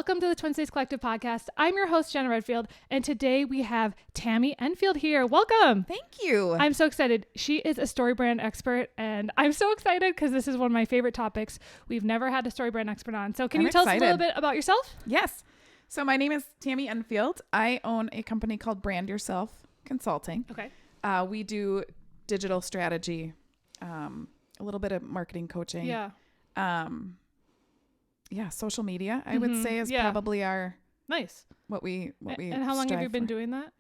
welcome to the Twin States Collective podcast. I'm your host, Jenna Redfield, and today we have Tami Enfield here. Welcome. Thank you. I'm so excited. She is a StoryBrand expert, and I'm so excited because this is one of my favorite topics. We've never had a StoryBrand expert on. So can you tell us a little bit about yourself? Yes. So my name is Tami Enfield. I own a company called Brand Yourself Consulting. Okay. We do digital strategy, a little bit of marketing coaching. Yeah. Social media, I would say, is probably our what we And how long have you been doing that?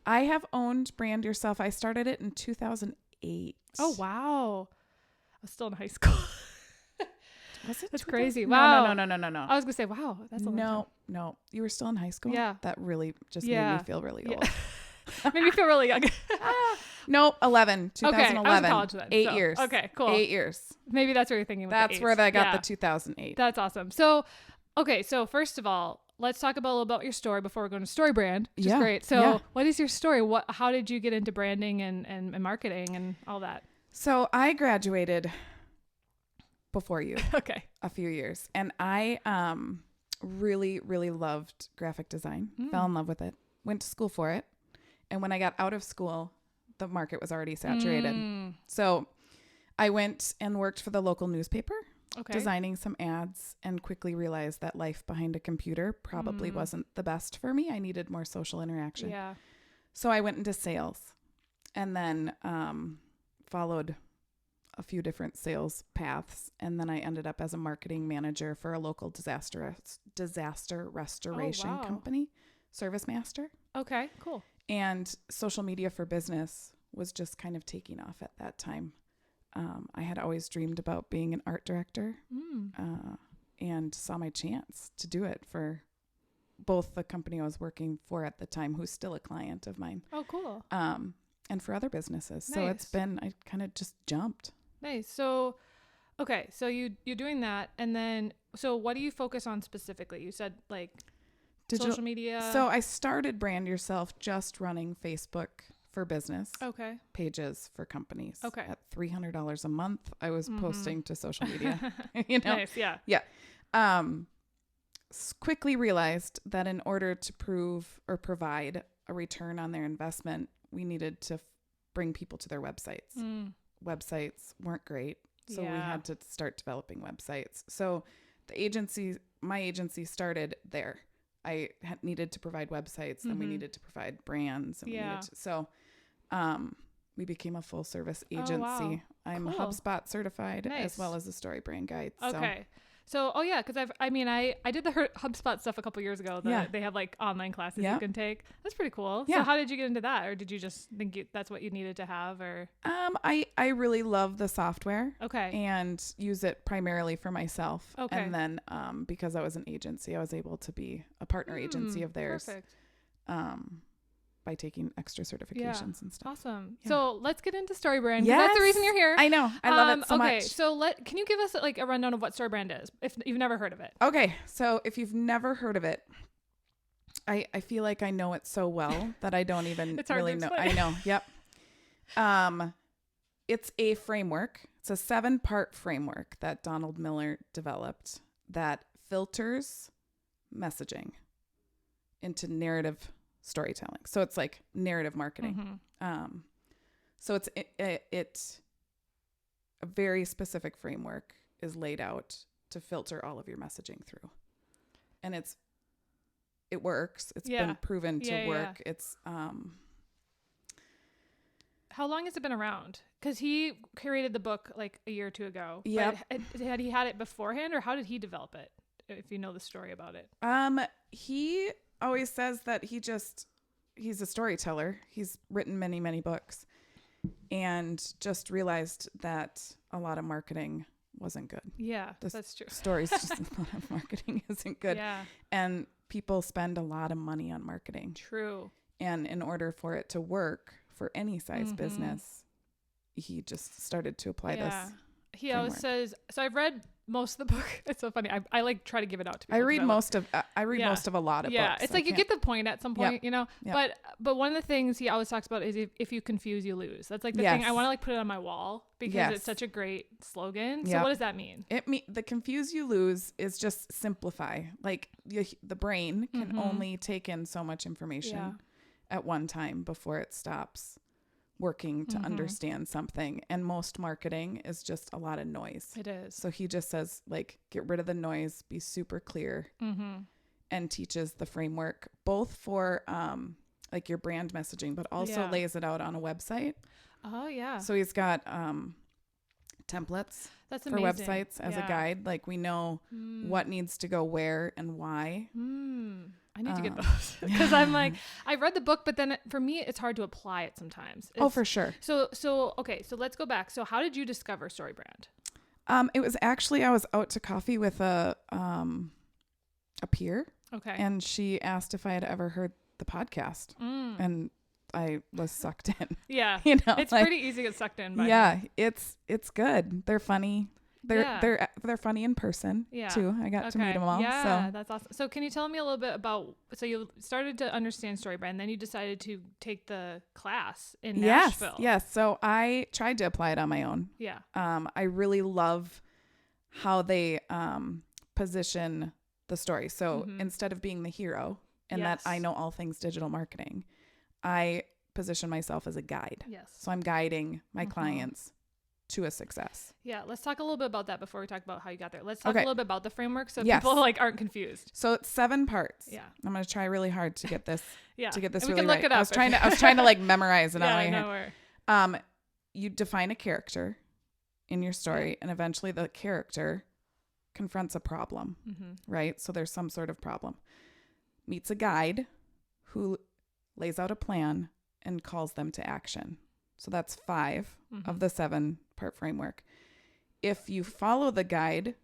I have owned Brand Yourself. I started it in 2008. Oh wow. I was still in high school. Was it? That's crazy. Wow. No. I was gonna say, wow, that's a long time. No. You were still in high school? Yeah. That really just made me feel really old. Made me feel really young. No, 2011. Okay, I was in college then. 8 years. Okay, cool. 8 years. Maybe that's what you're thinking. That's where I got the 2008. That's awesome. So, so first of all, let's talk a little about your story before we go into StoryBrand, which is great. So what is your story? How did you get into branding and marketing and all that? So I graduated before you. Okay. A few years. And I really, really loved graphic design. Fell in love with it. Went to school for it. And when I got out of school, the market was already saturated. So I went and worked for the local newspaper, designing some ads, and quickly realized that life behind a computer probably wasn't the best for me. I needed more social interaction. Yeah. So I went into sales and then followed a few different sales paths. And then I ended up as a marketing manager for a local disaster restoration company, Service Master. Okay, cool. And social media for business was just kind of taking off at that time. I had always dreamed about being an art director and saw my chance to do it for both the company I was working for at the time, who's still a client of mine. Oh, cool. And for other businesses. Nice. So it's been, I kind of just jumped. Nice. So, okay. So you're doing that. And then, so what do you focus on specifically? You said like social media. So I started Brand Yourself just running Facebook for business pages for companies. Okay. At $300 a month, I was posting to social media. You know? Nice. Yeah. Yeah. Quickly realized that in order to prove or provide a return on their investment, we needed to bring people to their websites. Websites weren't great. So we had to start developing websites. So my agency started there. I needed to provide websites and we needed to provide brands. And we became a full service agency. Oh, wow. I'm HubSpot certified as well as a StoryBrand guide. Okay. So, because I did the HubSpot stuff a couple years ago. They have like online classes you can take. That's pretty cool. Yeah. So how did you get into that? Or did you just think that's what you needed to have? Or I really love the software. Okay. And use it primarily for myself. Okay. And then because I was an agency, I was able to be a partner agency of theirs. Perfect. By taking extra certifications and stuff. Awesome. Yeah. So let's get into StoryBrand. Yes. That's the reason you're here. I know. I love it so much. So can you give us like a rundown of what StoryBrand is if you've never heard of it? Okay. So if you've never heard of it, I feel like I know it so well that I don't even really know. I know. Yep. It's a framework. It's a 7-part framework that Donald Miller developed that filters messaging into narrative storytelling. So it's like narrative marketing. So it's a very specific framework is laid out to filter all of your messaging through. And it works. It's been proven to work. It's how long has it been around? Because he created the book like a year or two ago. Yeah. Had he had it beforehand, or how did he develop it? If you know the story about it. He always says that he's a storyteller. He's written many, many books and just realized that a lot of marketing wasn't good. Yeah, that's true. Stories, just a lot of marketing isn't good. Yeah. And people spend a lot of money on marketing. True. And in order for it to work for any size business, he just started to apply this. He always says, so I've read most of the book. It's so funny. I like try to give it out to people. I read most of a lot of books. Yeah, it's like you get the point at some point, Yep. But one of the things he always talks about is if you confuse, you lose. That's like the thing. I want to like put it on my wall because it's such a great slogan. So what does that mean? The confuse, you lose is just simplify. Like the brain can only take in so much information at one time before it stops working to understand something, and most marketing is just a lot of noise. It is. So he just says, like, get rid of the noise, be super clear, and teaches the framework both for like your brand messaging, but also lays it out on a website. Oh yeah. So he's got templates for websites as a guide. Like, we know what needs to go where and why. I need to get those because I'm like, I read the book, but then for me, it's hard to apply it sometimes. For sure. So okay. So let's go back. So how did you discover StoryBrand? It was actually, I was out to coffee with a peer. Okay. And she asked if I had ever heard the podcast, and I was sucked in. Yeah. It's like, pretty easy to get sucked in. By him. It's good. They're funny. They're funny in person too. I got to meet them all. Yeah, that's awesome. So can you tell me a little bit about, so you started to understand StoryBrand, then you decided to take the class in Nashville. Yes. So I tried to apply it on my own. Yeah. I really love how they position the story. So instead of being the hero and that I know all things digital marketing, I position myself as a guide. Yes. So I'm guiding my clients to a success. Yeah. Let's talk a little bit about that before we talk about how you got there. Let's talk a little bit about the framework so people like aren't confused. So it's 7 parts. Yeah. I'm going to try really hard to get this, to get this and really we can look right. it up. I was trying to like memorize it on my head. No, you define a character in your story, and eventually the character confronts a problem, right? So there's some sort of problem. Meets a guide who lays out a plan and calls them to action. So that's 5 of the 7-part framework. If you follow the guide,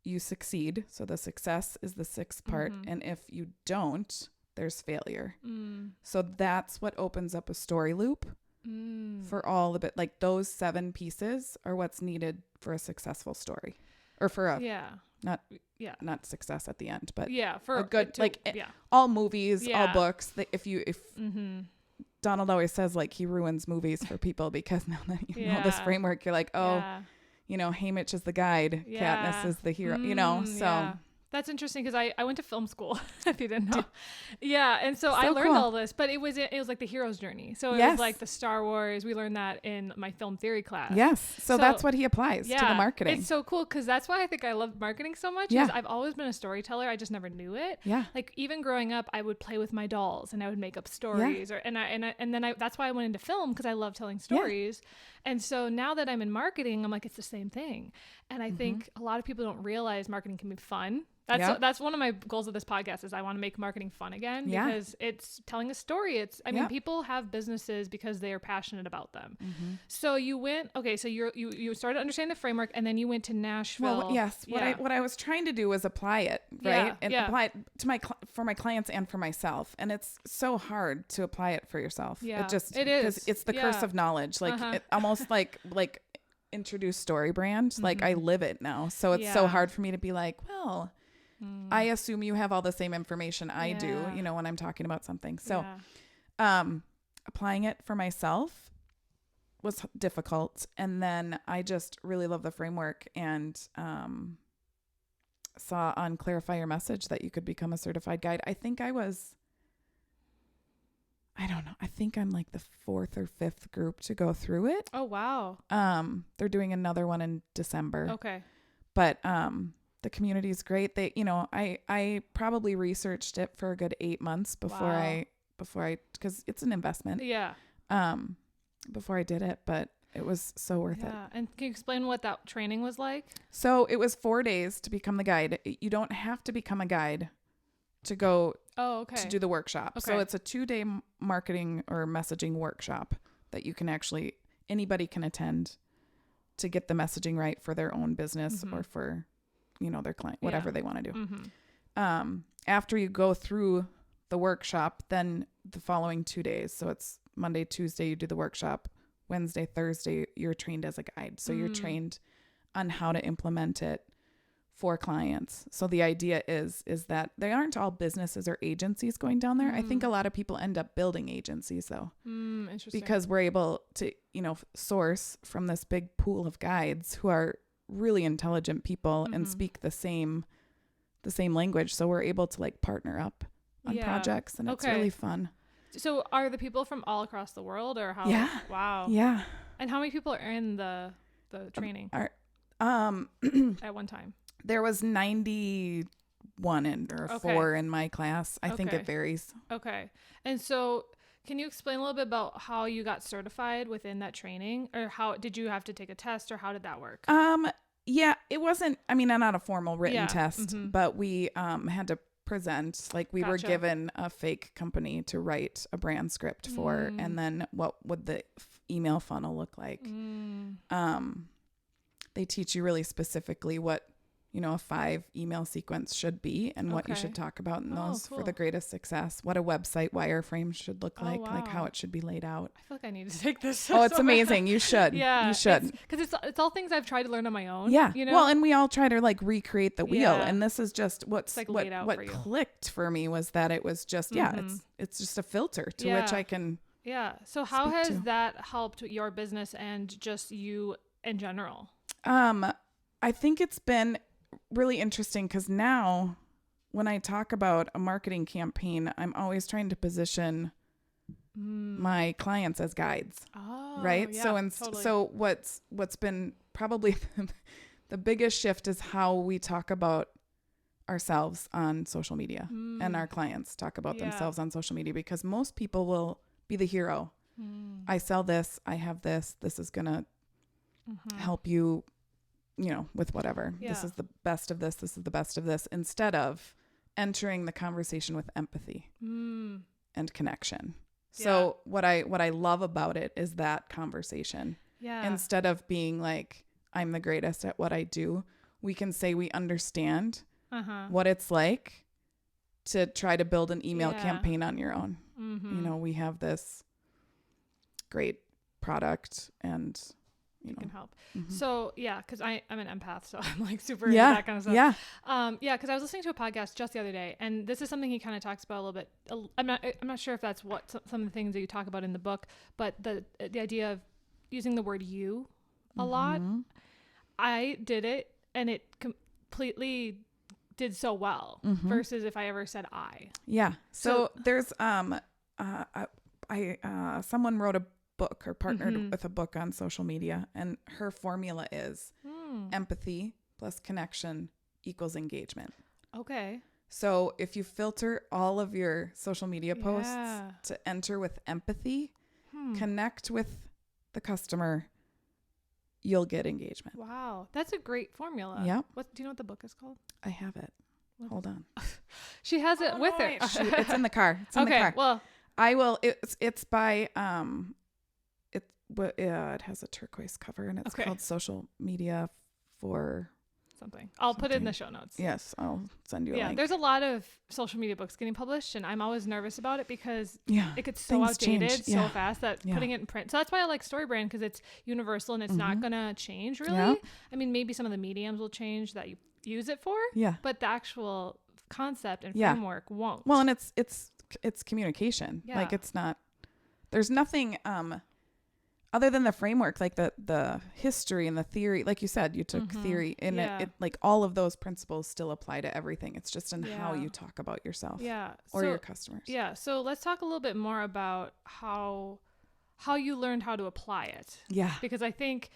you succeed. So the success is the 6th part. And if you don't, there's failure. So that's what opens up a story loop for all of it. Like, those 7 pieces are what's needed for a successful story, or for a not success at the end, but for a good all movies, all books. If Donald always says, like, he ruins movies for people because now that you know this framework, you're like, Haymitch is the guide, Katniss is the hero, so. That's interesting because I went to film school, if you didn't know. And so I learned all this, but it was like the hero's journey. So it was like the Star Wars. We learned that in my film theory class. Yes. So that's what he applies to the marketing. It's so cool because that's why I think I love marketing so much. Is I've always been a storyteller. I just never knew it. Yeah. Like, even growing up, I would play with my dolls and I would make up stories, and then that's why I went into film, because I love telling stories. And so now that I'm in marketing, I'm like, it's the same thing. And I think a lot of people don't realize marketing can be fun. That's one of my goals of this podcast, is I want to make marketing fun again, because it's telling a story. I mean, people have businesses because they are passionate about them. So you went, so you started to understand the framework, and then you went to Nashville. Well, yes. What I was trying to do was apply it, right? And apply it to for my clients and for myself. And it's so hard to apply it for yourself. Yeah, it is. Because it's the curse of knowledge. Like, it almost like introduce StoryBrand. Like, I live it now. So it's so hard for me to be like, well, I assume you have all the same information I do, when I'm talking about something. So, applying it for myself was difficult. And then I just really love the framework, and, saw on Clarify Your Message that you could become a certified guide. I think I don't know. I think I'm like the 4th or 5th group to go through it. Oh, wow. They're doing another one in December. Okay. But, the community is great. They, I probably researched it for a good 8 months before I, because it's an investment. Yeah. Before I did it, but it was so worth it. And can you explain what that training was like? So it was 4 days to become the guide. You don't have to become a guide to go to do the workshop. Okay. So it's a 2-day marketing or messaging workshop that you can anybody can attend to get the messaging right for their own business or for their client, whatever they want to do. After you go through the workshop, then the following 2 days, so it's Monday, Tuesday, you do the workshop. Wednesday, Thursday, you're trained as a guide. So you're trained on how to implement it for clients. So the idea is that they aren't all businesses or agencies going down there. I think a lot of people end up building agencies though. Interesting. Because we're able to, source from this big pool of guides who are really intelligent people and speak the same language. So we're able to like partner up on projects, and it's really fun. So are the people from all across the world, or how? Yeah. Wow. Yeah. And how many people are in the training at one time? There was 91 or 4 in my class. I think it varies. Okay. And so can you explain a little bit about how you got certified within that training, or how did you have to take a test, or how did that work? Yeah, it wasn't, not a formal written test, but we had to present, like we were given a fake company to write a brand script for, and then what would the email funnel look like? They teach you really specifically what, a 5 email sequence should be, and what you should talk about in those for the greatest success, what a website wireframe should look like, like how it should be laid out. I feel like I need to take this. Oh, it's amazing. You should. Yeah. You should. Because it's all things I've tried to learn on my own. Yeah. Well, and we all try to like recreate the wheel. And this is just what clicked for me was that it was just, it's just a filter to which I can. Yeah. So how has that helped your business and just you in general? I think it's been really interesting because now when I talk about a marketing campaign, I'm always trying to position my clients as guides. Oh, right. Yeah, so what's been probably the biggest shift is how we talk about ourselves on social media, and our clients talk about themselves on social media, because most people will be the hero. I sell this, I have this is gonna help you, with whatever. This is the best of this is the best of this, instead of entering the conversation with empathy and connection. So what I love about it is that conversation. Instead of being like, I'm the greatest at what I do, we can say we understand what it's like to try to build an email campaign on your own. We have this great product, and you can help. So because I'm an empath, so I'm like super into that kind of stuff. Because I was listening to a podcast just the other day, and this is something he kind of talks about a little bit. I'm not sure if that's what some of the things that you talk about in the book, but the idea of using the word "you" a lot. I did it, and it completely did so well versus if I ever said "I." Yeah. So there's someone wrote a book or partnered with a book on social media, and her formula is empathy plus connection equals engagement. Okay. So if you filter all of your social media posts to enter with empathy, connect with the customer, you'll get engagement. Wow. That's a great formula. Yeah. Do you know what the book is called? I have it. Hold on. She has it with her. It's in the car. It's in the car. Well, I will. It's by it has a turquoise cover, and it's called Social Media for something. I'll put it in the show notes. Yes, I'll send you a link. There's a lot of social media books getting published, and I'm always nervous about it because it gets so outdated so fast that putting it in print. So that's why I like StoryBrand, because it's universal and it's not gonna change really. Yeah. I mean, maybe some of the mediums will change that you use it for. Yeah. But the actual concept and framework won't. Well, and it's communication. Yeah. Like it's not. There's nothing other than the framework, like the history and the theory. Like you said, you took theory, and it like all of those principles still apply to everything. It's just in how you talk about yourself or your customers. Yeah. So let's talk a little bit more about how you learned how to apply it. Yeah. Because I think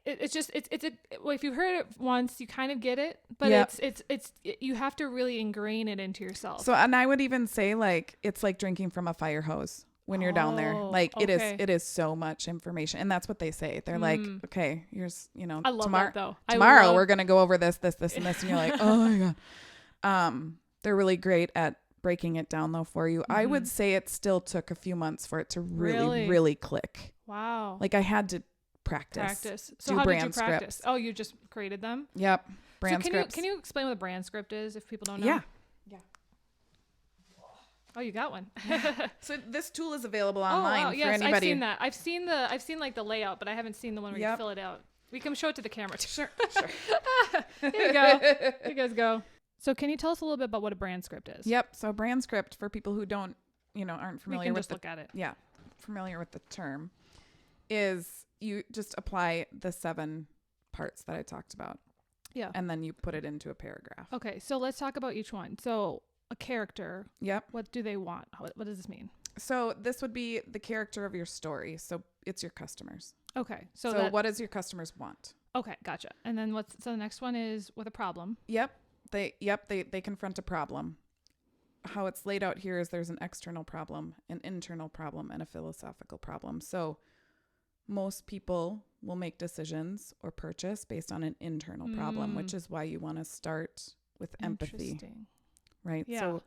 if you heard it once, you kind of get it, but you have to really ingrain it into yourself. So, and I would even say like, it's like drinking from a fire hose. When you're down there, like it is so much information, and that's what they say. They're like, okay, here's, I love that though. Tomorrow we're going to go over this, and this, and you're like, oh my God. They're really great at breaking it down though for you. I would say it still took a few months for it to really click. Wow. Like I had to practice. So how did you practice? Scripts. Oh, you just created them? Yep. Brand scripts. Can you explain what a brand script is if people don't know? Yeah. Oh, you got one. So this tool is available online for anybody. I've seen that. I've seen like the layout, but I haven't seen the one where you fill it out. We can show it to the camera too. Sure. Here you go. You guys go. So can you tell us a little bit about what a brand script is? Yep. So brand script, for people who don't, aren't familiar we can with just look at it. Yeah. Familiar with the term, is you just apply the 7 parts that I talked about. Yeah. And then you put it into a paragraph. Okay. So let's talk about each one. So a character. Yep. What do they want? What does this mean? So this would be the character of your story. So it's your customers. Okay. So what does your customers want? Okay. Gotcha. And then so the next one is with a problem. Yep. They confront a problem. How it's laid out here is there's an external problem, an internal problem, and a philosophical problem. So most people will make decisions or purchase based on an internal problem, which is why you want to start with empathy. Right? Yeah.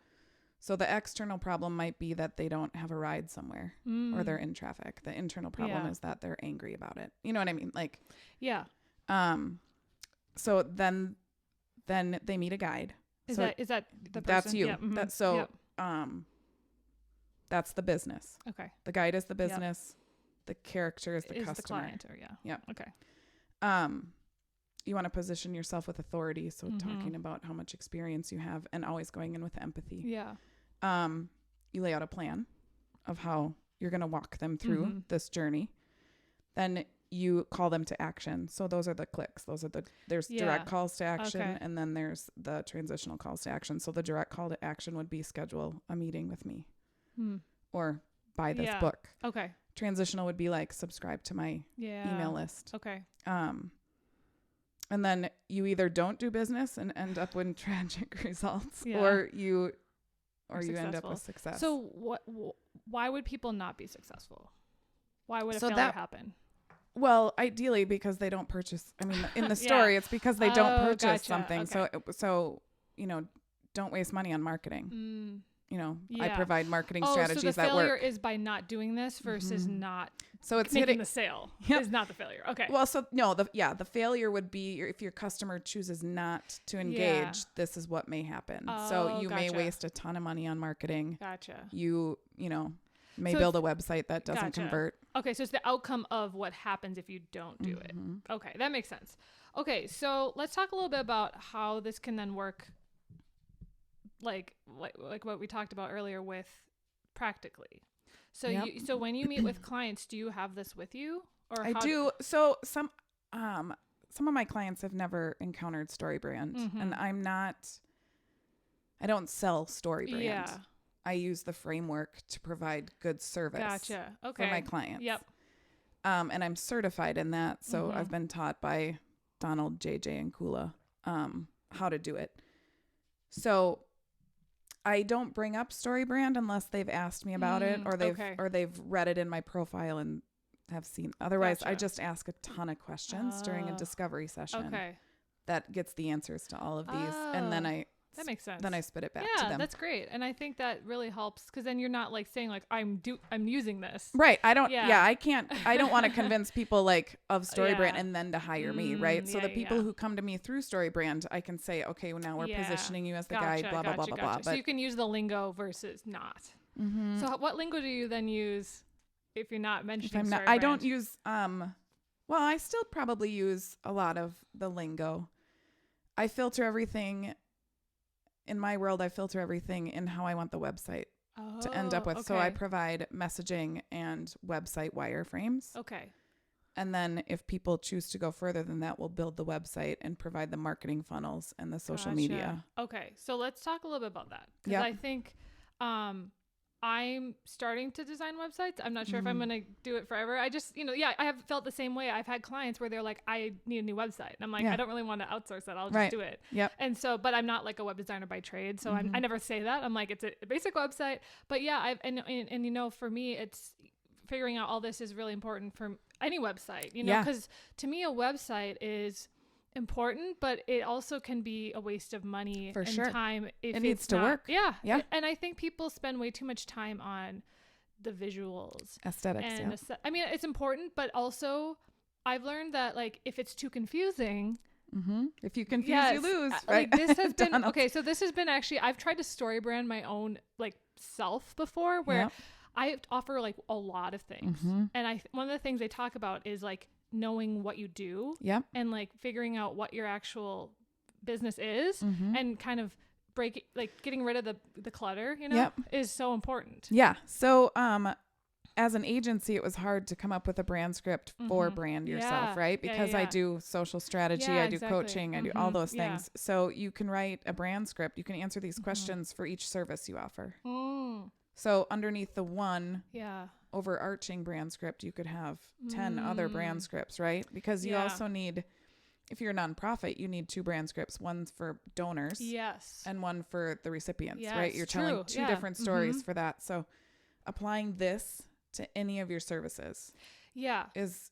So the external problem might be that they don't have a ride somewhere or they're in traffic. The internal problem is that they're angry about it. You know what I mean? Like, yeah. So then they meet a guide. Is so that the person? That's you. Yeah. Mm-hmm. That's the business. Okay. The guide is the business. The character is the customer. The client, or Yeah. Okay. You want to position yourself with authority. So talking about how much experience you have and always going in with empathy. Yeah. You lay out a plan of how you're going to walk them through this journey. Then you call them to action. So those are the clicks. There's direct calls to action, and then there's the transitional calls to action. So the direct call to action would be schedule a meeting with me or buy this book. Okay. Transitional would be like subscribe to my email list. Okay. And then you either don't do business and end up with tragic results, or you end up with success. So why would people not be successful? Why would a failure happen? Well, ideally because they don't purchase. I mean, in the story, it's because they don't purchase something. Okay. So don't waste money on marketing. I provide marketing strategies that work. So the failure is by not doing this versus not. So it's making the sale is not the failure. Okay. Well, so no, the failure would be if your customer chooses not to engage. This is what may happen. So you may waste a ton of money on marketing. Gotcha. You may build a website that doesn't convert. Okay, so it's the outcome of what happens if you don't do it. Okay, that makes sense. Okay, so let's talk a little bit about how this can then work, like what we talked about earlier with practically. So so when you meet with clients, do you have this with you? Or I do. So some of my clients have never encountered StoryBrand, and I don't sell StoryBrand. Yeah. I use the framework to provide good service for my clients. Yep. And I'm certified in that. So I've been taught by Donald, JJ, and Kula how to do it. So I don't bring up StoryBrand unless they've asked me about it or they've read it in my profile and have seen. Otherwise, I just ask a ton of questions during a discovery session. Okay. That gets the answers to all of these. And then that makes sense. Then I spit it back to them. Yeah, that's great. And I think that really helps because then you're not like saying like I'm using this. Right. I don't I don't want to convince people like of StoryBrand and then to hire me, right? So the people who come to me through StoryBrand, I can say, okay, well, now we're positioning you as the guide, blah, blah, blah, blah, blah. So you can use the lingo versus not. So what lingo do you then use if you're not mentioning StoryBrand? I don't use I still probably use a lot of the lingo. I filter everything. In my world, I filter everything in how I want the website to end up with. Okay. So I provide messaging and website wireframes. Okay. And then if people choose to go further than that, we'll build the website and provide the marketing funnels and the social media. Okay. So let's talk a little bit about that. Because I think I'm starting to design websites. I'm not sure if I'm going to do it forever. I just, I have felt the same way. I've had clients where they're like, I need a new website. And I'm like, I don't really want to outsource that. I'll just do it. Yep. And so, but I'm not like a web designer by trade. So I never say that. I'm like, it's a basic website. But yeah, for me, it's figuring out all this is really important for any website, because to me, a website is important, but it also can be a waste of money and time if it needs to work. Yeah. And I think people spend way too much time on the visuals, aesthetics. And I mean, it's important, but also I've learned that like if it's too confusing, if you confuse, you lose. Right. Like this has been okay. So this has been actually I've tried to StoryBrand my own like self before, where I offer like a lot of things, and one of the things they talk about is like knowing what you do and like figuring out what your actual business is and kind of getting rid of the clutter, is so important. Yeah. So, as an agency, it was hard to come up with a brand script for brand yourself, right? Because I do social strategy, I do coaching, I do all those things. So you can write a brand script. You can answer these questions for each service you offer. So underneath the one overarching brand script, you could have 10 other brand scripts, right? Because you also need, if you're a nonprofit, you need 2 brand scripts, one for donors and one for the recipients, right? You're telling 2 different stories for that. So applying this to any of your services is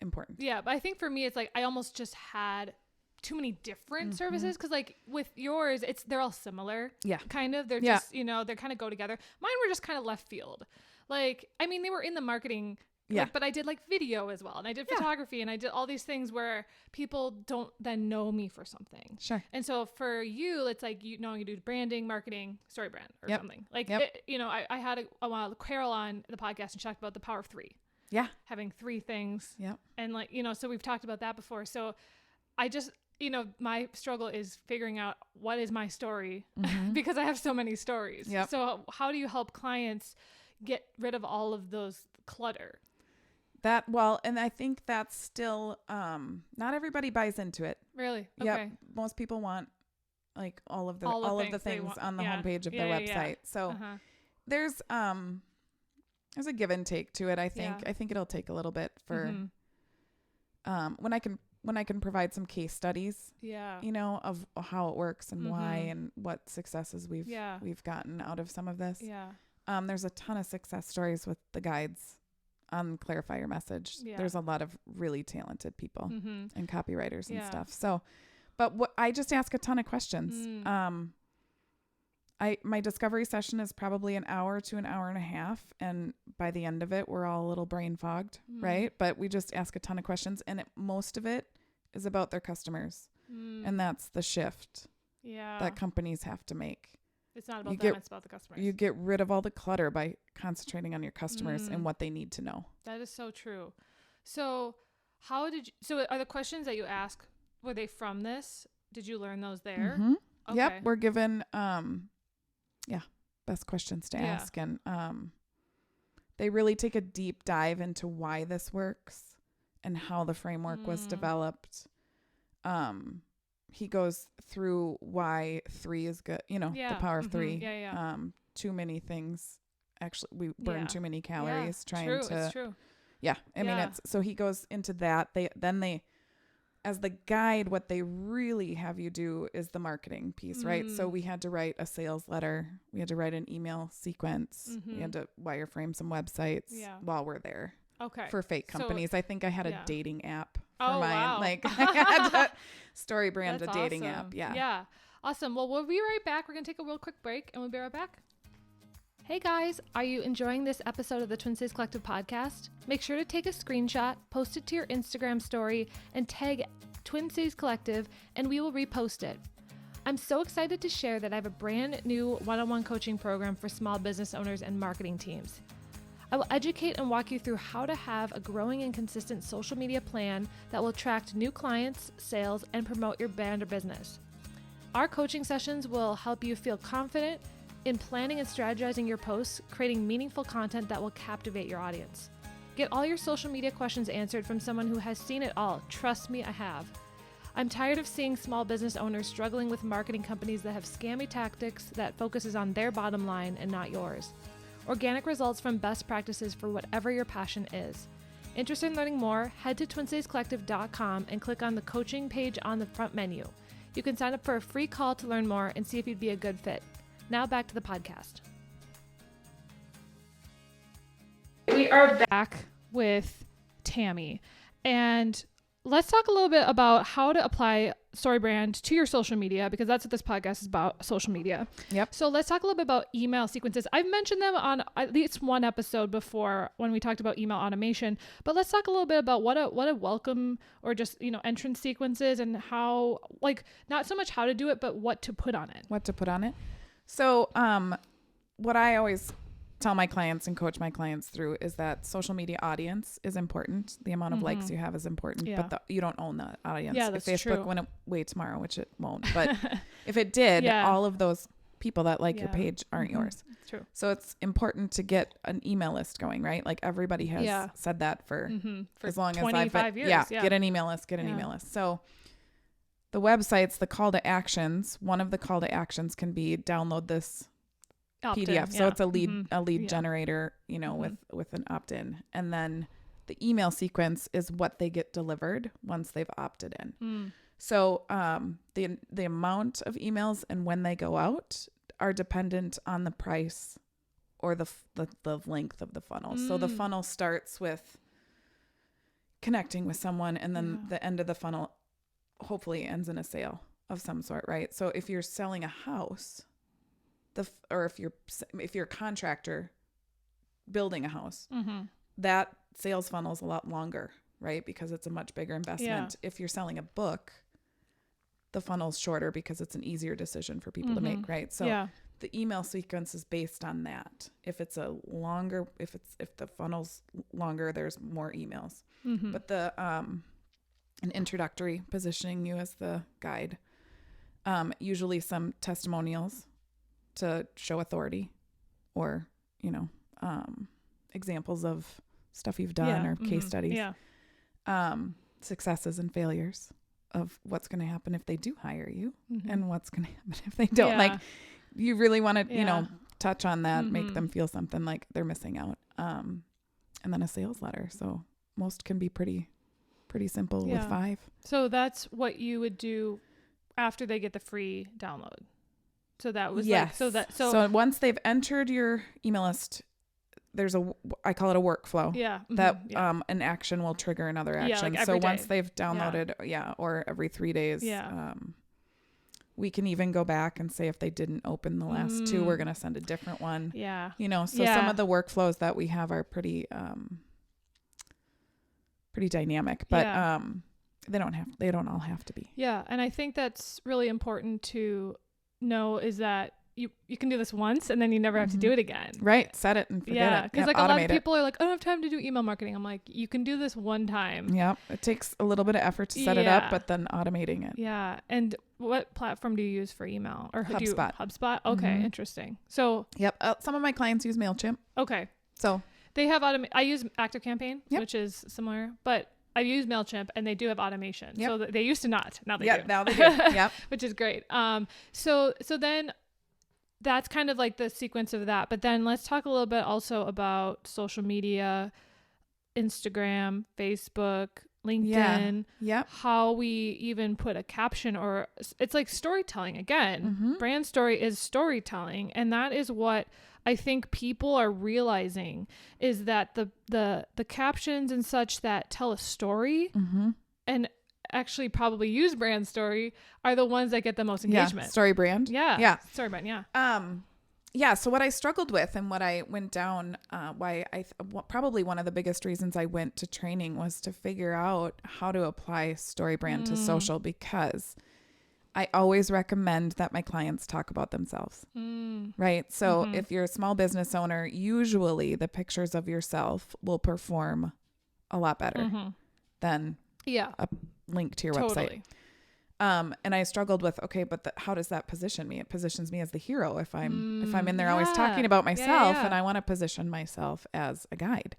important. Yeah, but I think for me, it's like I almost just had too many different services, because like with yours, they're all similar. Kind of. They're just, they're kind of go together. Mine were just kind of left field. Like, I mean, they were in the marketing, but I did like video as well, and I did photography, and I did all these things where people don't then know me for something. Sure. And so for you, it's like, you do branding, marketing, StoryBrand or something. Like, I had a while Carol on the podcast, and she talked about the power of 3. Yeah. Having 3 things. Yeah. And like, so we've talked about that before. So I just, my struggle is figuring out what is my story because I have so many stories. Yep. So how do you help clients get rid of all of those clutter? And I think that's still, not everybody buys into it. Really? Okay. Yep. Most people want like all of the things on the homepage of their website. Yeah. So there's a give and take to it. I think it'll take a little bit for, when I can provide some case studies, of how it works and why and what successes we've gotten out of some of this. Yeah. There's a ton of success stories with the guides on Clarify Your Message. Yeah. There's a lot of really talented people and copywriters and stuff. So, but I just ask a ton of questions. My discovery session is probably an hour to an hour and a half. And by the end of it, we're all a little brain fogged, right? But we just ask a ton of questions, and most of it is about their customers. And that's the shift that companies have to make. It's not about them, it's about the customers. You get rid of all the clutter by concentrating on your customers and what they need to know. That is so true. So so are the questions that you ask, were they from this? Did you learn those there? Okay. Yep. We're given, best questions to ask. And they really take a deep dive into why this works and how the framework was developed. He goes through why 3 is good, the power of 3. Too many things. Actually, we burn too many calories trying to. It's true. Yeah. I mean, so he goes into that. They, as the guide, what they really have you do is the marketing piece, right? So we had to write a sales letter. We had to write an email sequence. We had to wireframe some websites while we're there. Okay. For fake companies. I think I had a dating app for mine. Wow. Like I had a StoryBrand, a dating app. Yeah. Yeah. Awesome. Well, we'll be right back. We're going to take a real quick break, and we'll be right back. Hey guys, are you enjoying this episode of the Twin Cities Collective podcast? Make sure to take a screenshot, post it to your Instagram story, and tag Twin Cities Collective, and we will repost it. I'm so excited to share that I have a brand new one-on-one coaching program for small business owners and marketing teams. I will educate and walk you through how to have a growing and consistent social media plan that will attract new clients, sales, and promote your brand or business. Our coaching sessions will help you feel confident in planning and strategizing your posts, creating meaningful content that will captivate your audience. Get all your social media questions answered from someone who has seen it all. Trust me, I have. I'm tired of seeing small business owners struggling with marketing companies that have scammy tactics that focuses on their bottom line and not yours. Organic results from best practices for whatever your passion is. Interested in learning more? Head to TwinCitiesCollective.com and click on the coaching page on the front menu. You can sign up for a free call to learn more and see if you'd be a good fit. Now back to the podcast. We are back with Tami, and let's talk a little bit about how to apply StoryBrand to your social media, because that's what this podcast is about, social media. Yep. So let's talk a little bit about email sequences. I've mentioned them on at least one episode before when we talked about email automation, but let's talk a little bit about what a welcome or just, entrance sequence is, and how, like, not so much how to do it, but what to put on it. So, what I always tell my clients and coach my clients through is that social media audience is important. The amount of likes you have is important, but you don't own the audience. Yeah, that's if Facebook true. went away tomorrow, which it won't, but if it did, all of those people that like your page aren't yours. It's true. So it's important to get an email list going, right? Like everybody has said that for as long as I've been, years. Get an email list, email list. So the websites, the call to actions, one of the call to actions can be download this PDF. So it's a lead generator, you know, with an opt-in. And then the email sequence is what they get delivered once they've opted in. So the amount of emails and when they go out are dependent on the price or the length of the funnel. So the funnel starts with connecting with someone, and then the end of the funnel hopefully ends in a sale of some sort, right? So if you're selling a house, or if you're a contractor building a house, that sales funnel is a lot longer, right? Because it's a much bigger investment. If you're selling a book, the funnel's shorter because it's an easier decision for people to make, right? So the email sequence is based on that. If the funnel's longer, there's more emails. But an introductory, positioning you as the guide, usually some testimonials to show authority, or, you know, examples of stuff you've done or case studies, successes and failures of what's going to happen if they do hire you and what's going to happen if they don't. Like, you really want to, you know, touch on that, make them feel something like they're missing out. And then a sales letter. So most can be pretty simple with 5. So that's what you would do after they get the free download. So that was so once they've entered your email list, there's I call it a workflow. That an action will trigger another action. Like so day. once they've downloaded, or every 3 days, we can even go back and say if they didn't open the last 2, we're going to send a different one. You know, so some of the workflows that we have are pretty dynamic, but they don't all have to be. And I think that's really important to know, is that you can do this once and then you never have to do it again. Right. Set it and forget it. Because like a lot of people are like, I don't have time to do email marketing. I'm like, you can do this one time. It takes a little bit of effort to set it up, but then automating it. And what platform do you use for email? Or HubSpot. HubSpot? Okay, interesting. So some of my clients use MailChimp. Okay. So they have I use ActiveCampaign, which is similar, but I use MailChimp and they do have automation. So they used to not. Now they do. Now they do. Which is great. So then that's kind of like the sequence of that. But then let's talk a little bit also about social media, Instagram, Facebook, LinkedIn, how we even put a caption, or it's like storytelling again. Brand story is storytelling. And that is what I think people are realizing, is that the captions and such that tell a story and actually probably use brand story are the ones that get the most engagement. StoryBrand. StoryBrand. So what I struggled with and what I went down, probably one of the biggest reasons I went to training was to figure out how to apply StoryBrand to social, because I always recommend that my clients talk about themselves, right? So if you're a small business owner, usually the pictures of yourself will perform a lot better than a link to your website. And I struggled with, but how does that position me? It positions me as the hero if I'm in there always talking about myself, and I want to position myself as a guide.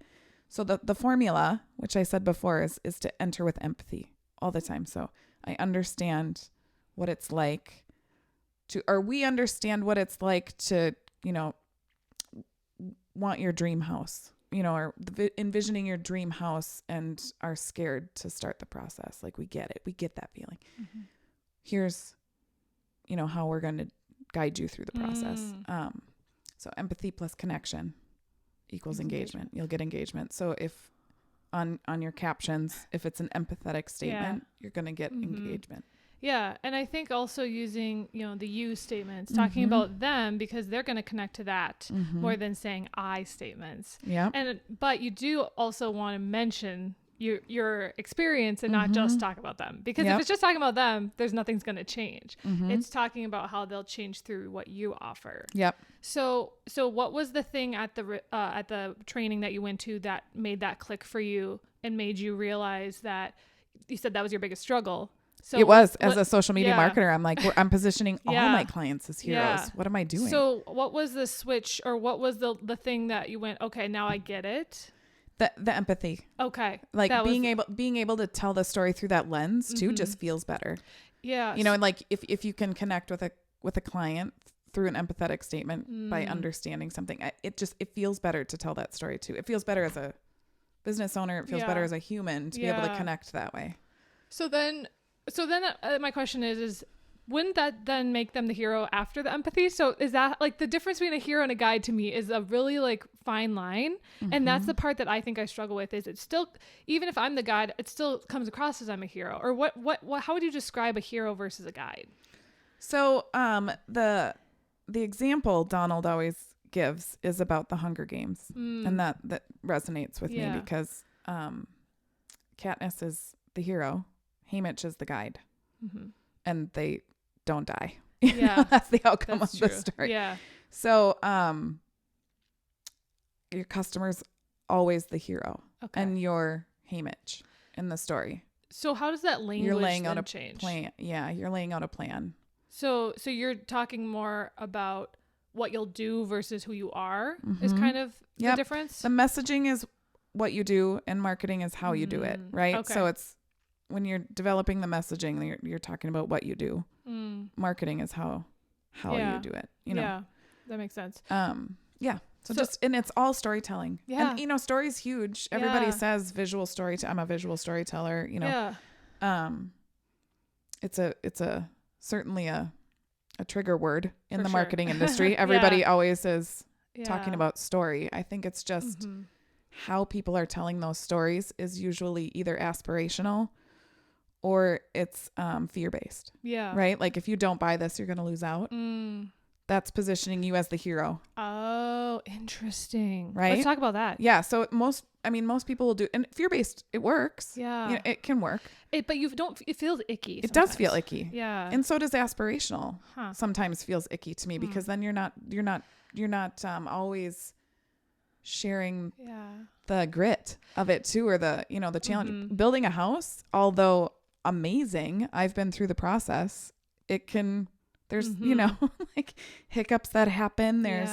So the formula, which I said before, is to enter with empathy all the time. So I understand what it's like we understand what it's like to, you know, want your dream house, you know, or envisioning your dream house and are scared to start the process. Like, we get it. We get that feeling. Here's, you know, how we're going to guide you through the process. So empathy plus connection equals engagement. You'll get engagement. So if on your captions, if it's an empathetic statement, you're going to get engagement. Yeah. And I think also using, you know, the you statements, talking about them, because they're going to connect to that more than saying I statements. But you do also want to mention your experience and not just talk about them, because if it's just talking about them, there's nothing's going to change. It's talking about how they'll change through what you offer. So what was the thing at the training that you went to that made that click for you and made you realize that you said that was your biggest struggle? So it was, as a social media marketer, I'm like, I'm positioning all my clients as heroes. Yeah. What am I doing? So what was the switch, or what was the thing that you went, okay, now I get it? The empathy. Okay. Like being able to tell the story through that lens too just feels better. Yeah. You know, and like if you can connect with a client through an empathetic statement by understanding something, it feels better to tell that story too. It feels better as a business owner. It feels better as a human to be able to connect that way. So then my question is wouldn't that then make them the hero after the empathy? So is that like the difference between a hero and a guide? To me is a really like fine line. And that's the part that I think I struggle with, is it's still, even if I'm the guide, it still comes across as I'm a hero. Or what how would you describe a hero versus a guide? So the example Donald always gives is about the Hunger Games. And that resonates with me because Katniss is the hero, Haymitch is the guide, and they don't die. That's the outcome of the story. So your customer's always the hero, and you're Haymitch in the story. So how does that language you're laying out a change? Plan. Yeah, you're laying out a plan. So you're talking more about what you'll do versus who you are is kind of the difference. The messaging is what you do, and marketing is how you do it, right? Okay. So it's when you're demoving the messaging, you're talking about what you do. Marketing is how you do it. You know? Yeah, that makes sense. So just, and it's all storytelling. Yeah. And, you know, story's huge. Everybody says visual storytelling. I'm a visual storyteller, you know. It's certainly a trigger word in the marketing industry. Everybody always is talking about story. I think it's just how people are telling those stories is usually either aspirational or it's fear-based. Yeah. Right? Like if you don't buy this, you're going to lose out. That's positioning you as the hero. Oh, interesting. Right? Let's talk about that. Yeah. So most people will do, and fear-based, it works. Yeah. You know, it can work. But it feels icky. It does feel icky. Yeah. And so does aspirational. Sometimes feels icky to me because then you're not always sharing the grit of it too, or the challenge. Building a house, although amazing, I've been through the process. There's like hiccups that happen. There's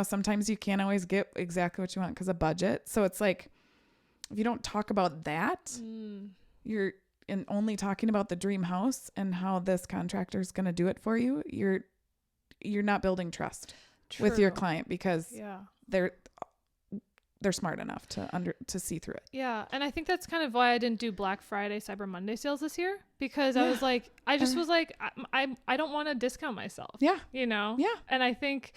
sometimes you can't always get exactly what you want because of budget. So it's like if you don't talk about that, you're only talking about the dream house and how this contractor is going to do it for you. You're not building trust with your client because they're smart enough to see through it. Yeah. And I think that's kind of why I didn't do Black Friday, Cyber Monday sales this year, because I was like, I don't want to discount myself. Yeah. You know? Yeah. And I think,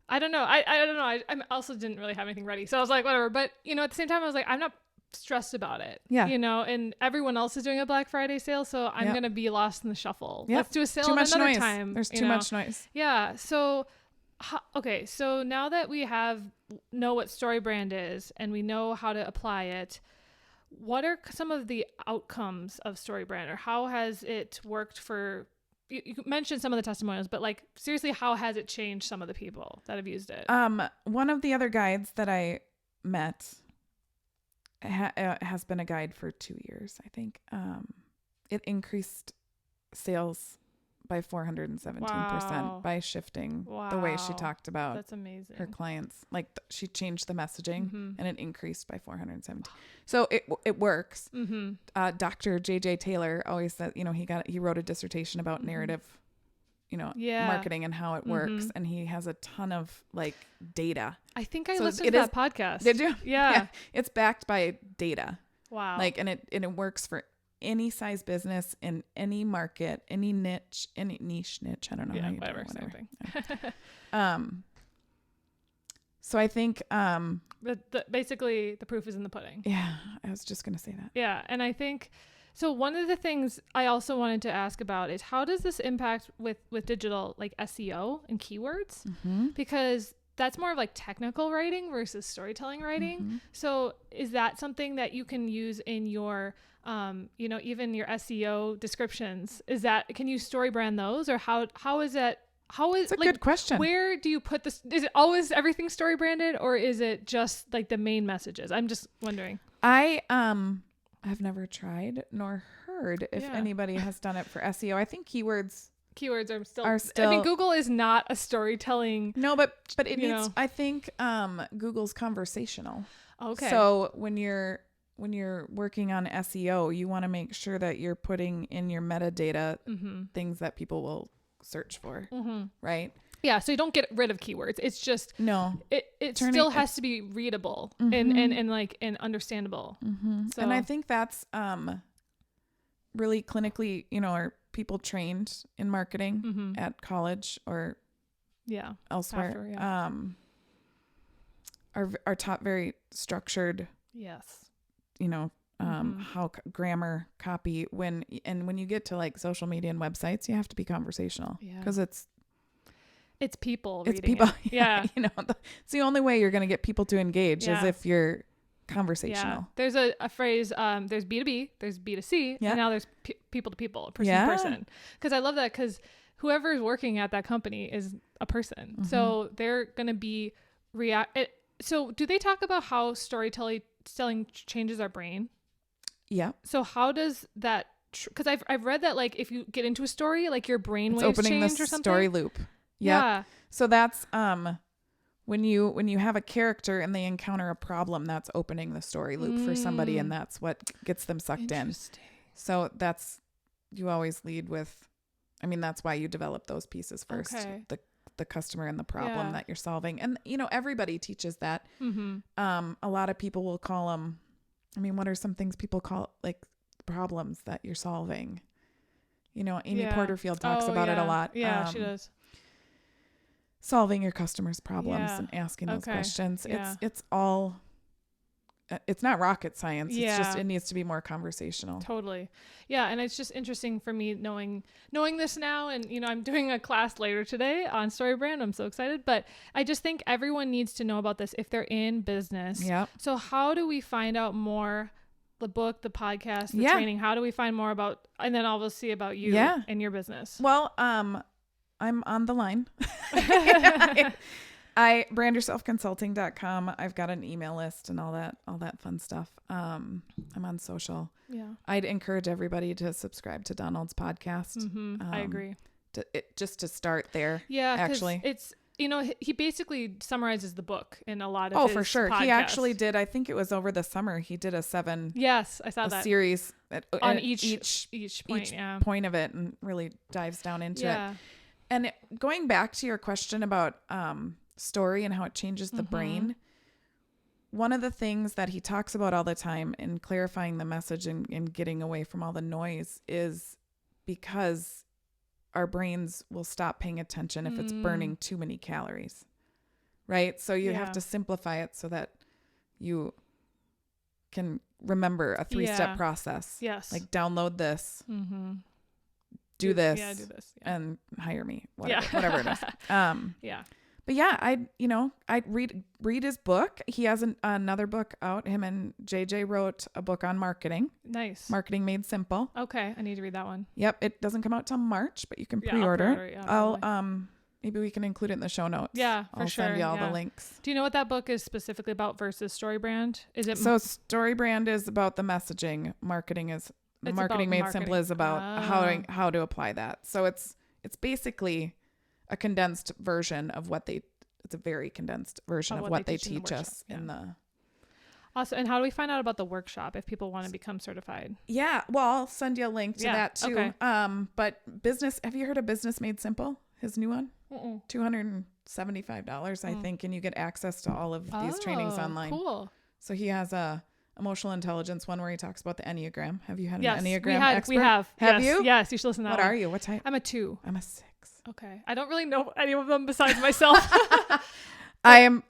I don't know. I don't know. I also didn't really have anything ready. So I was like, whatever. But, at the same time, I was like, I'm not stressed about it. Yeah. And everyone else is doing a Black Friday sale. So I'm going to be lost in the shuffle. Let's do a sale another time. There's too much noise. Yeah. So, okay. So now that we know what StoryBrand is and we know how to apply it, what are some of the outcomes of StoryBrand, or how has it worked for, you mentioned some of the testimonials, but like seriously, how has it changed some of the people that have used it? One of the other guides that I met has been a guide for 2 years, I think. It increased sales by 417% by shifting the way she talked about That's amazing. Her clients. Like she changed the messaging and it increased by 417. So it works. Dr. J.J. Taylor always said, he wrote a dissertation about narrative, marketing and how it works. And he has a ton of like data. I think I listened to that podcast. Did you? Yeah. It's backed by data. Wow. Like, and it works for any size business in any market, any niche. I don't know. Yeah, whatever. So I think, basically the proof is in the pudding. Yeah. I was just going to say that. Yeah. And I think, so one of the things I also wanted to ask about is how does this impact with digital, like SEO and keywords? Because that's more of like technical writing versus storytelling writing. Mm-hmm. So is that something that you can use in your, even your SEO descriptions? Can you story brand those, or how is that? It's a good question. Where do you put this? Is it always everything story branded, or is it just like the main messages? I'm just wondering. I have never tried nor heard if anybody has done it for SEO. I think keywords are still. I mean, Google is not a storytelling. No, but it needs. I think Google's conversational. Okay. So when you're working on SEO, you want to make sure that you're putting in your metadata things that people will search for, right? Yeah, so you don't get rid of keywords. It's just it still has to be readable and understandable. So. And I think that's really clinically, are people trained in marketing at college or elsewhere are taught very structured. Yes. How grammar, copy, when you get to like social media and websites, you have to be conversational because it's people. It's people. Yeah. It's the only way you're going to get people to engage is if you're conversational. Yeah. There's a phrase, there's B2B, there's B2C, and now there's people to people, person to person. Because I love that, because whoever is working at that company is a person. So they're going to be So do they talk about how storytelling changes our brain? Yeah. So how does that, because I've read that like if you get into a story, like your brain waves change or something. Story loop. Yep. Yeah. So that's when you have a character and they encounter a problem, that's opening the story loop for somebody, and that's what gets them sucked in. So you always lead with, that's why you develop those pieces first. Okay. The customer and the problem that you're solving. And everybody teaches that. A lot of people will call them, what are some things people call like problems that you're solving? Amy Porterfield talks about it a lot. Yeah, she does. Solving your customers' problems and asking those questions. Yeah. It's not rocket science. It's just, it needs to be more conversational. Totally. Yeah. And it's just interesting for me knowing this now. And, I'm doing a class later today on StoryBrand. I'm so excited, but I just think everyone needs to know about this if they're in business. Yeah. So how do we find out more? The book, the podcast, the training, how do we find more about, and then I'll see about you and your business? Well, I'm on the line. I brandyourselfconsulting.com. I've got an email list and all that fun stuff. I'm on social. Yeah. I'd encourage everybody to subscribe to Donald's podcast. I agree. Just to start there. Yeah. Actually, it's, he basically summarizes the book in a lot of his for sure. podcasts. He actually did. I think it was over the summer. He did a 7. Yes, I saw that series on each point of it, and really dives down into it. And going back to your question about story and how it changes the brain, one of the things that he talks about all the time in clarifying the message and getting away from all the noise is because our brains will stop paying attention if it's burning too many calories, right? So you have to simplify it so that you can remember a 3-step process. Yes. Like download this, do this, and hire me, whatever it is. But I'd read his book. He has another book out. Him and JJ wrote a book on marketing. Nice. Marketing Made Simple. Okay. I need to read that one. Yep. It doesn't come out till March, but you can pre-order it. I'll maybe we can include it in the show notes. Yeah, for sure. I'll send you all the links. Do you know what that book is specifically about versus StoryBrand? Is it so StoryBrand is about the messaging. Marketing Made Simple is about how to apply that. So it's basically a condensed version of it's a very condensed version of what they teach us in the. Awesome. And how do we find out about the workshop if people want to become certified? Yeah. Well, I'll send you a link to that too. Okay. But have you heard of Business Made Simple? His new one? $275, I think. And you get access to all of these trainings online. Cool. So he has a emotional intelligence one where he talks about the Enneagram. Have you had an Enneagram expert? We have. Have you? Yes. You should listen to that. What are you? What type? I'm a 2. I'm a 6. Okay. I don't really know any of them besides myself. I'm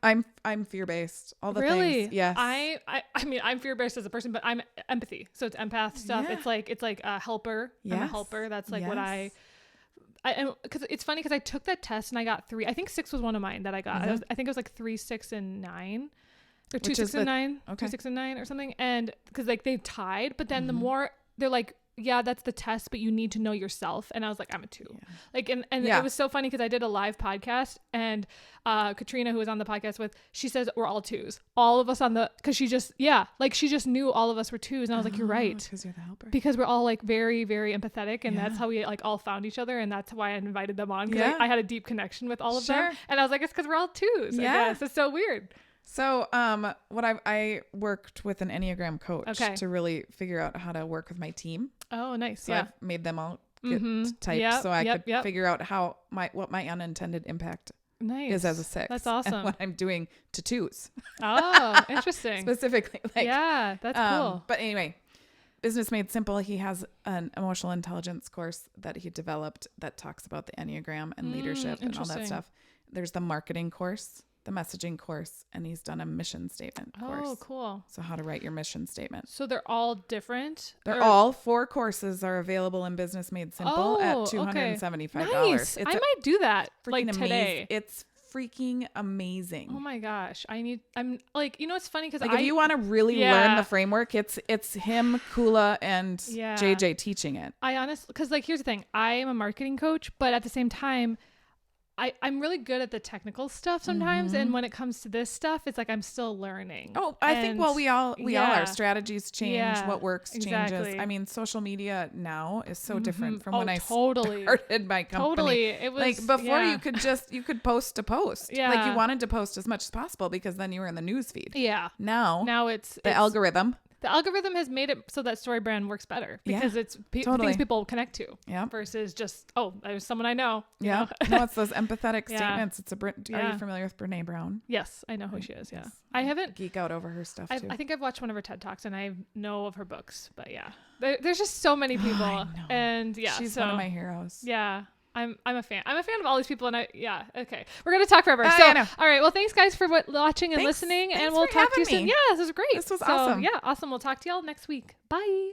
fear-based. All the really? things. Yes. I mean, I'm fear-based as a person, but I'm empathy. So it's empath stuff. Yeah. It's like a helper. Yes. I'm a helper. That's like what because it's funny because I took that test and I got 3. I think 6 was one of mine that I got. I think it was like 3, 6, and 9, or 2, 6, and 9, 2, 6, and 9, or something. And because like they tied, but then the more they're like, yeah, that's the test, but you need to know yourself. And I was like, I'm a 2. Yeah. Like, and it was so funny because I did a live podcast, and Katrina, who was on the podcast with, she says we're all 2s. All of us on the, because she just knew all of us were 2s. And I was like, you're right. Because you're the helper. Because we're all like very, very empathetic, and that's how we like all found each other, and that's why I invited them on, because I had a deep connection with all of them. And I was like, it's because we're all 2s. I guess it's so weird. So, what I worked with an Enneagram coach to really figure out how to work with my team. Oh, nice. So I've made them all get typed so I could figure out what my unintended impact is as a 6. That's awesome. And what I'm doing to 2s. Oh, interesting. Specifically. Like, yeah, that's cool. But anyway, Business Made Simple, he has an emotional intelligence course that he developed that talks about the Enneagram and leadership and all that stuff. There's the marketing course, the messaging course, and he's done a mission statement course. Oh, cool. So how to write your mission statement. So they're all different? All 4 courses are available in Business Made Simple at $275. Nice. I might do that like today. It's freaking amazing. Oh my gosh. I'm like, it's funny because if you want to really learn the framework, it's him, Kula, and JJ teaching it. I honestly, because like, here's the thing. I am a marketing coach, but at the same time, I'm really good at the technical stuff sometimes. And when it comes to this stuff, it's like, I'm still learning. Oh, I think, we all are. Strategies change. What works changes. I mean, social media now is so different from when I started my company. Totally. It was like before you could post to post. Yeah. Like you wanted to post as much as possible because then you were in the news feed. Yeah. Now it's the algorithm. The algorithm has made it so that StoryBrand works better because it's things people connect to versus just, there's someone I know. No, it's those empathetic statements. It's are you familiar with Brene Brown? Yes, I know who she is. Yeah. I haven't geek out over her stuff too. I think I've watched one of her TED Talks and I know of her books, but there's just so many people. I know. And she's one of my heroes. Yeah. I'm a fan. I'm a fan of all these people, and okay. We're gonna talk forever. So, all right. Well, thanks guys for watching and listening, and we'll talk to you soon. Yeah, this was great. This was awesome. Yeah, awesome. We'll talk to y'all next week. Bye.